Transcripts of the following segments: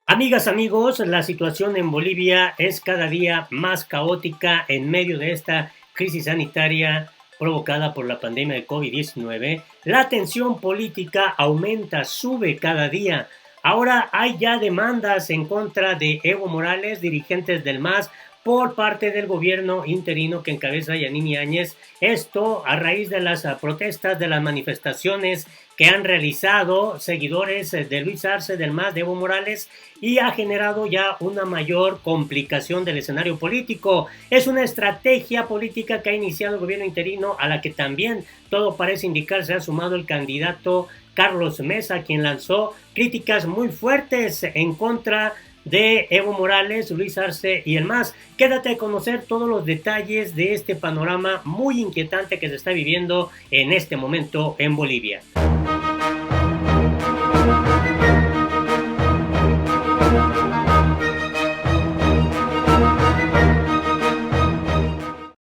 Amigas, amigos, la situación en Bolivia es cada día más caótica en medio de esta crisis sanitaria provocada por la pandemia de COVID-19. La tensión política aumenta, sube cada día. Ahora hay ya demandas en contra de Evo Morales, dirigentes del MAS, por parte del gobierno interino que encabeza Yanine Áñez. Esto a raíz de las protestas, de las manifestaciones que han realizado seguidores de Luis Arce del MAS, de Evo Morales, y ha generado ya una mayor complicación del escenario político. Es una estrategia política que ha iniciado el gobierno interino, a la que también todo parece indicar se ha sumado el candidato Carlos Mesa, quien lanzó críticas muy fuertes en contra de Evo Morales, Luis Arce y el MAS. Quédate a conocer todos los detalles de este panorama muy inquietante que se está viviendo en este momento en Bolivia.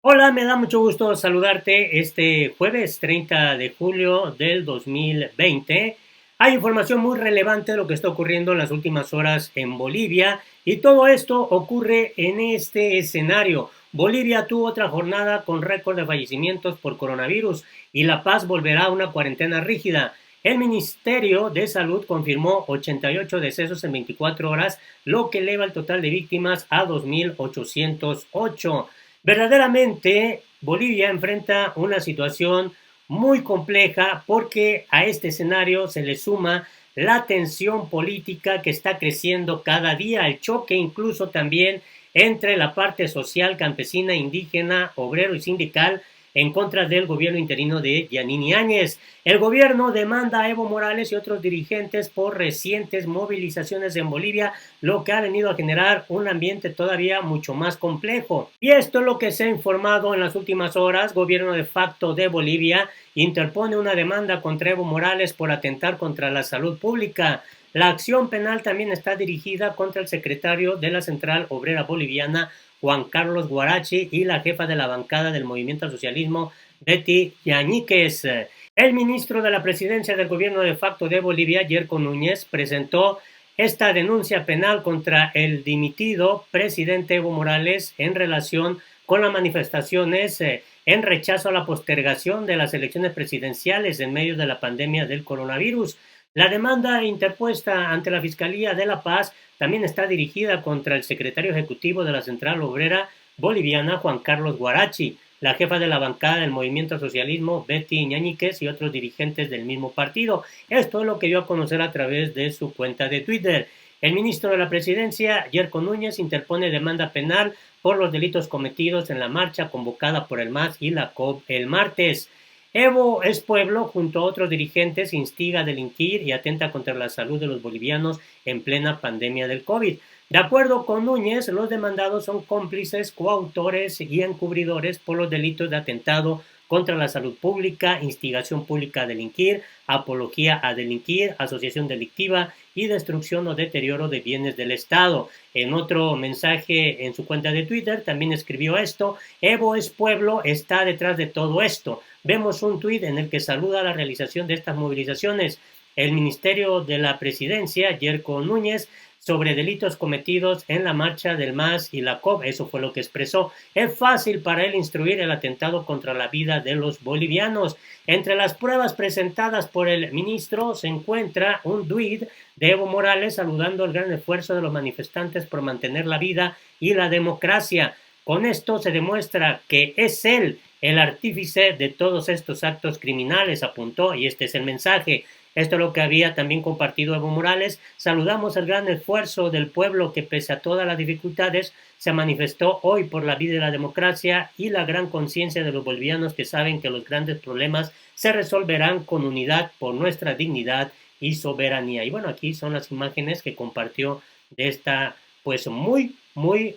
Hola, me da mucho gusto saludarte este jueves 30 de julio del 2020. Hay información muy relevante de lo que está ocurriendo en las últimas horas en Bolivia y todo esto ocurre en este escenario. Bolivia tuvo otra jornada con récord de fallecimientos por coronavirus y La Paz volverá a una cuarentena rígida. El Ministerio de Salud confirmó 88 decesos en 24 horas, lo que eleva el total de víctimas a 2.808. Verdaderamente, Bolivia enfrenta una situación muy compleja porque a este escenario se le suma la tensión política que está creciendo cada día, el choque incluso también entre la parte social, campesina, indígena, obrero y sindical en contra del gobierno interino de Yanine Áñez. El gobierno demanda a Evo Morales y otros dirigentes por recientes movilizaciones en Bolivia, lo que ha venido a generar un ambiente todavía mucho más complejo. Y esto es lo que se ha informado en las últimas horas. Gobierno de facto de Bolivia interpone una demanda contra Evo Morales por atentar contra la salud pública. La acción penal también está dirigida contra el secretario de la Central Obrera Boliviana, Juan Carlos Guarachi, y la jefa de la bancada del Movimiento al Socialismo, Betty Yañíquez. El ministro de la Presidencia del Gobierno de facto de Bolivia, Yerko Núñez, presentó esta denuncia penal contra el dimitido presidente Evo Morales en relación con las manifestaciones en rechazo a la postergación de las elecciones presidenciales en medio de la pandemia del coronavirus. La demanda interpuesta ante la Fiscalía de La Paz también está dirigida contra el secretario ejecutivo de la Central Obrera Boliviana, Juan Carlos Guarachi, la jefa de la bancada del Movimiento al Socialismo, Betty Ñañíquez, y otros dirigentes del mismo partido. Esto es lo que dio a conocer a través de su cuenta de Twitter. El ministro de la Presidencia, Yerko Núñez, interpone demanda penal por los delitos cometidos en la marcha convocada por el MAS y la COP el martes. Evo es Pueblo, junto a otros dirigentes, instiga a delinquir y atenta contra la salud de los bolivianos en plena pandemia del COVID. De acuerdo con Núñez, los demandados son cómplices, coautores y encubridores por los delitos de atentado contra la salud pública, instigación pública a delinquir, apología a delinquir, asociación delictiva y destrucción o deterioro de bienes del Estado. En otro mensaje en su cuenta de Twitter también escribió esto: Evo es Pueblo, está detrás de todo esto. Vemos un tuit en el que saluda la realización de estas movilizaciones. El Ministerio de la Presidencia, Yerko Núñez, sobre delitos cometidos en la marcha del MAS y la COP, eso fue lo que expresó. Es fácil para él instruir el atentado contra la vida de los bolivianos. Entre las pruebas presentadas por el ministro se encuentra un tuit de Evo Morales saludando el gran esfuerzo de los manifestantes por mantener la vida y la democracia. Con esto se demuestra que es él el artífice de todos estos actos criminales, apuntó, y este es el mensaje. Esto es lo que había también compartido Evo Morales. Saludamos el gran esfuerzo del pueblo que, pese a todas las dificultades, se manifestó hoy por la vida y la democracia, y la gran conciencia de los bolivianos que saben que los grandes problemas se resolverán con unidad por nuestra dignidad y soberanía. Y bueno, aquí son las imágenes que compartió de esta pues muy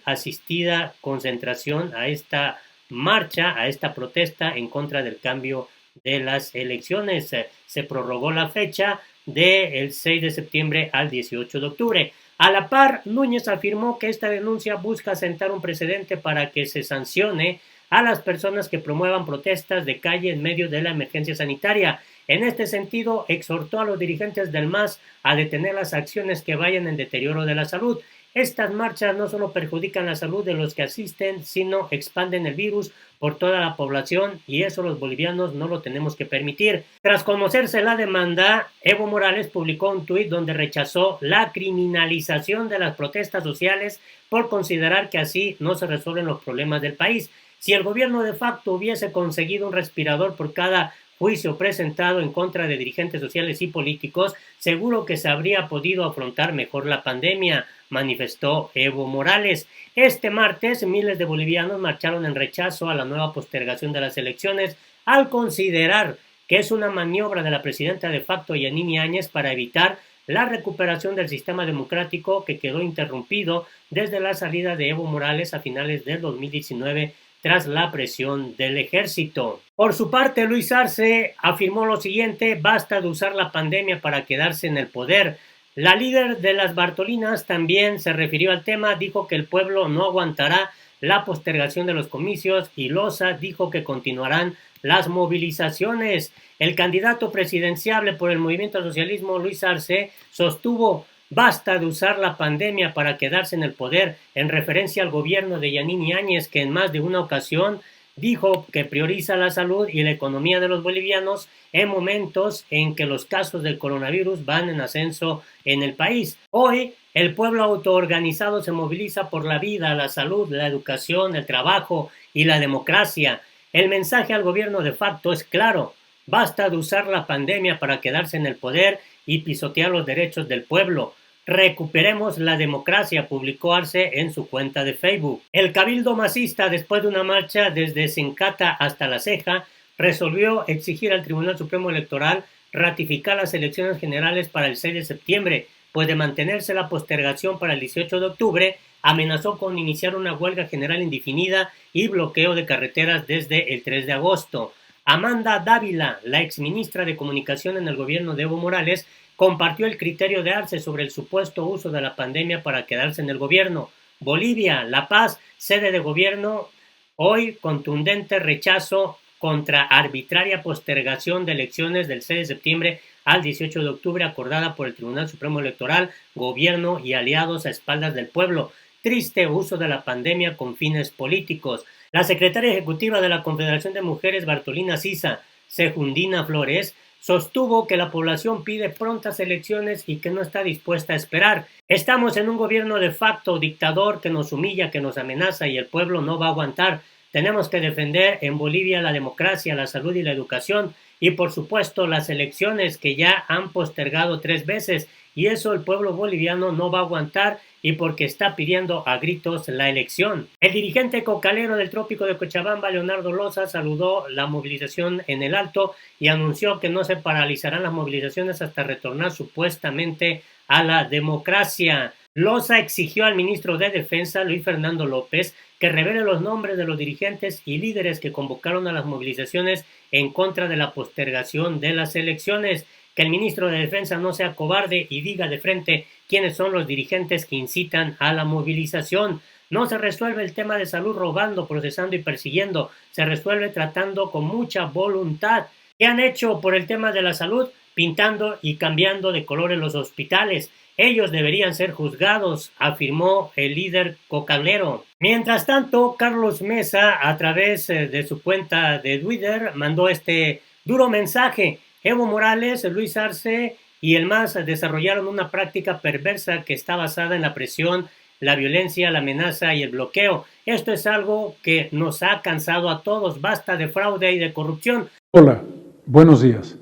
asistida concentración, a esta marcha, a esta protesta en contra del cambio de las elecciones. Se prorrogó la fecha del 6 de septiembre al 18 de octubre. A la par, Núñez afirmó que esta denuncia busca sentar un precedente para que se sancione a las personas que promuevan protestas de calle en medio de la emergencia sanitaria. En este sentido, exhortó a los dirigentes del MAS a detener las acciones que vayan en deterioro de la salud. Estas marchas no solo perjudican la salud de los que asisten, sino expanden el virus por toda la población y eso los bolivianos no lo tenemos que permitir. Tras conocerse la demanda, Evo Morales publicó un tuit donde rechazó la criminalización de las protestas sociales por considerar que así no se resuelven los problemas del país. Si el gobierno de facto hubiese conseguido un respirador por cada juicio presentado en contra de dirigentes sociales y políticos, seguro que se habría podido afrontar mejor la pandemia, manifestó Evo Morales. Este martes, miles de bolivianos marcharon en rechazo a la nueva postergación de las elecciones al considerar que es una maniobra de la presidenta de facto Yanine Áñez para evitar la recuperación del sistema democrático que quedó interrumpido desde la salida de Evo Morales a finales del 2019 tras la presión del ejército. Por su parte, Luis Arce afirmó lo siguiente: basta de usar la pandemia para quedarse en el poder. La líder de las Bartolinas también se refirió al tema, dijo que el pueblo no aguantará la postergación de los comicios y Loza dijo que continuarán las movilizaciones. El candidato presidenciable por el Movimiento al Socialismo, Luis Arce, sostuvo: basta de usar la pandemia para quedarse en el poder, en referencia al gobierno de Yanine Áñez, que en más de una ocasión dijo que prioriza la salud y la economía de los bolivianos en momentos en que los casos del coronavirus van en ascenso en el país. Hoy, el pueblo autoorganizado se moviliza por la vida, la salud, la educación, el trabajo y la democracia. El mensaje al gobierno de facto es claro: basta de usar la pandemia para quedarse en el poder y pisotear los derechos del pueblo. Recuperemos la democracia, publicó Arce en su cuenta de Facebook. El Cabildo Masista, después de una marcha desde Sencata hasta La Ceja, resolvió exigir al Tribunal Supremo Electoral ratificar las elecciones generales para el 6 de septiembre, pues de mantenerse la postergación para el 18 de octubre, amenazó con iniciar una huelga general indefinida y bloqueo de carreteras desde el 3 de agosto. Amanda Dávila, la exministra de Comunicación en el gobierno de Evo Morales, compartió el criterio de Arce sobre el supuesto uso de la pandemia para quedarse en el gobierno. Bolivia, La Paz, sede de gobierno, hoy contundente rechazo contra arbitraria postergación de elecciones del 6 de septiembre al 18 de octubre acordada por el Tribunal Supremo Electoral, gobierno y aliados a espaldas del pueblo. Triste uso de la pandemia con fines políticos. La secretaria ejecutiva de la Confederación de Mujeres Bartolina Sisa, Sejundina Flores, sostuvo que la población pide prontas elecciones y que no está dispuesta a esperar. Estamos en un gobierno de facto dictador que nos humilla, que nos amenaza y el pueblo no va a aguantar. Tenemos que defender en Bolivia la democracia, la salud y la educación y por supuesto las elecciones que ya han postergado 3 veces y eso el pueblo boliviano no va a aguantar y porque está pidiendo a gritos la elección. El dirigente cocalero del Trópico de Cochabamba, Leonardo Loza, saludó la movilización en el Alto y anunció que no se paralizarán las movilizaciones hasta retornar supuestamente a la democracia. Loza exigió al ministro de Defensa, Luis Fernando López, que revele los nombres de los dirigentes y líderes que convocaron a las movilizaciones en contra de la postergación de las elecciones. Que el ministro de Defensa no sea cobarde y diga de frente quiénes son los dirigentes que incitan a la movilización. No se resuelve el tema de salud robando, procesando y persiguiendo. Se resuelve tratando con mucha voluntad. ¿Qué han hecho por el tema de la salud? Pintando y cambiando de colores los hospitales. Ellos deberían ser juzgados, afirmó el líder cocalero. Mientras tanto, Carlos Mesa, a través de su cuenta de Twitter, mandó este duro mensaje. Evo Morales, Luis Arce y el MAS desarrollaron una práctica perversa que está basada en la presión, la violencia, la amenaza y el bloqueo. Esto es algo que nos ha cansado a todos. Basta de fraude y de corrupción. Hola, buenos días.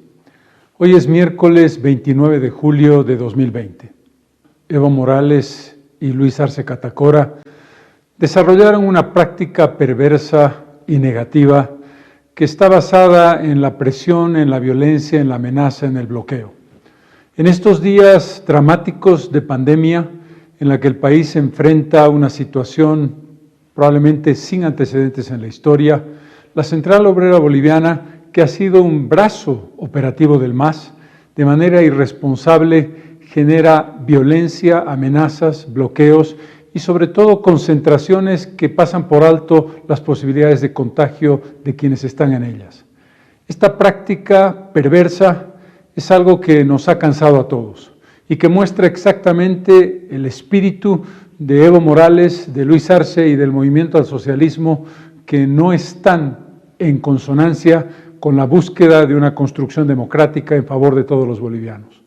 Hoy es miércoles 29 de julio de 2020. Evo Morales y Luis Arce Catacora desarrollaron una práctica perversa y negativa que está basada en la presión, en la violencia, en la amenaza, en el bloqueo. En estos días dramáticos de pandemia, en la que el país se enfrenta a una situación probablemente sin antecedentes en la historia, la Central Obrera Boliviana, que ha sido un brazo operativo del MAS, de manera irresponsable genera violencia, amenazas, bloqueos y sobre todo concentraciones que pasan por alto las posibilidades de contagio de quienes están en ellas. Esta práctica perversa es algo que nos ha cansado a todos y que muestra exactamente el espíritu de Evo Morales, de Luis Arce y del movimiento al socialismo, que no están en consonancia con la búsqueda de una construcción democrática en favor de todos los bolivianos.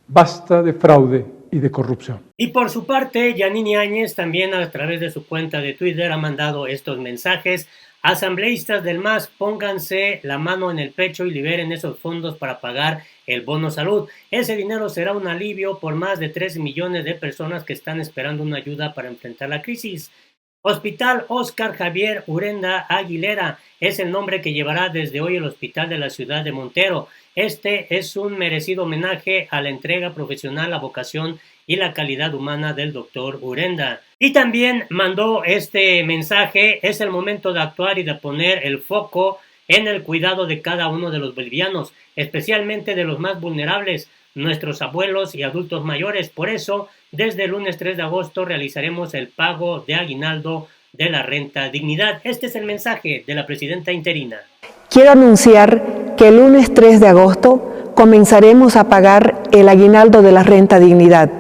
Basta de fraude y de corrupción. Y por su parte, Yanine Áñez también a través de su cuenta de Twitter ha mandado estos mensajes. Asambleístas del MAS, pónganse la mano en el pecho y liberen esos fondos para pagar el bono salud. Ese dinero será un alivio por más de 3 millones de personas que están esperando una ayuda para enfrentar la crisis. Hospital Óscar Javier Urenda Aguilera es el nombre que llevará desde hoy el hospital de la ciudad de Montero. Este es un merecido homenaje a la entrega profesional, la vocación y la calidad humana del doctor Urenda. Y también mandó este mensaje: es el momento de actuar y de poner el foco en el cuidado de cada uno de los bolivianos, especialmente de los más vulnerables, nuestros abuelos y adultos mayores. Por eso, desde el lunes 3 de agosto realizaremos el pago de aguinaldo de la renta dignidad. Este es el mensaje de la presidenta interina. Quiero anunciar que el lunes 3 de agosto comenzaremos a pagar el aguinaldo de la renta dignidad.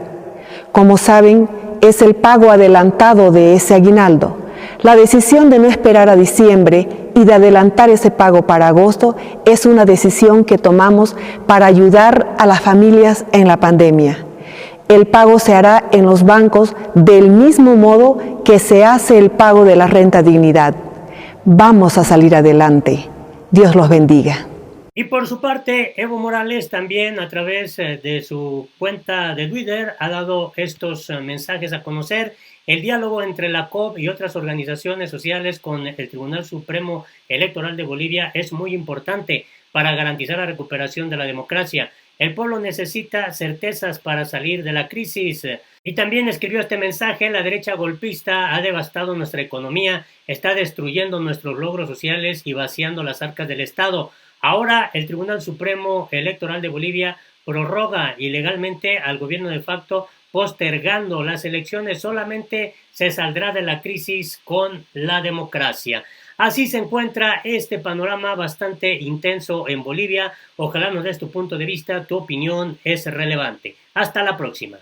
Como saben, es el pago adelantado de ese aguinaldo. La decisión de no esperar a diciembre y de adelantar ese pago para agosto es una decisión que tomamos para ayudar a las familias en la pandemia. El pago se hará en los bancos del mismo modo que se hace el pago de la renta dignidad. Vamos a salir adelante. Dios los bendiga. Y por su parte, Evo Morales también a través de su cuenta de Twitter ha dado estos mensajes a conocer. El diálogo entre la COP y otras organizaciones sociales con el Tribunal Supremo Electoral de Bolivia es muy importante para garantizar la recuperación de la democracia. El pueblo necesita certezas para salir de la crisis. Y también escribió este mensaje: la derecha golpista ha devastado nuestra economía, está destruyendo nuestros logros sociales y vaciando las arcas del Estado. Ahora el Tribunal Supremo Electoral de Bolivia prorroga ilegalmente al gobierno de facto, postergando las elecciones. Solamente se saldrá de la crisis con la democracia. Así se encuentra este panorama bastante intenso en Bolivia. Ojalá nos des tu punto de vista, tu opinión es relevante. Hasta la próxima.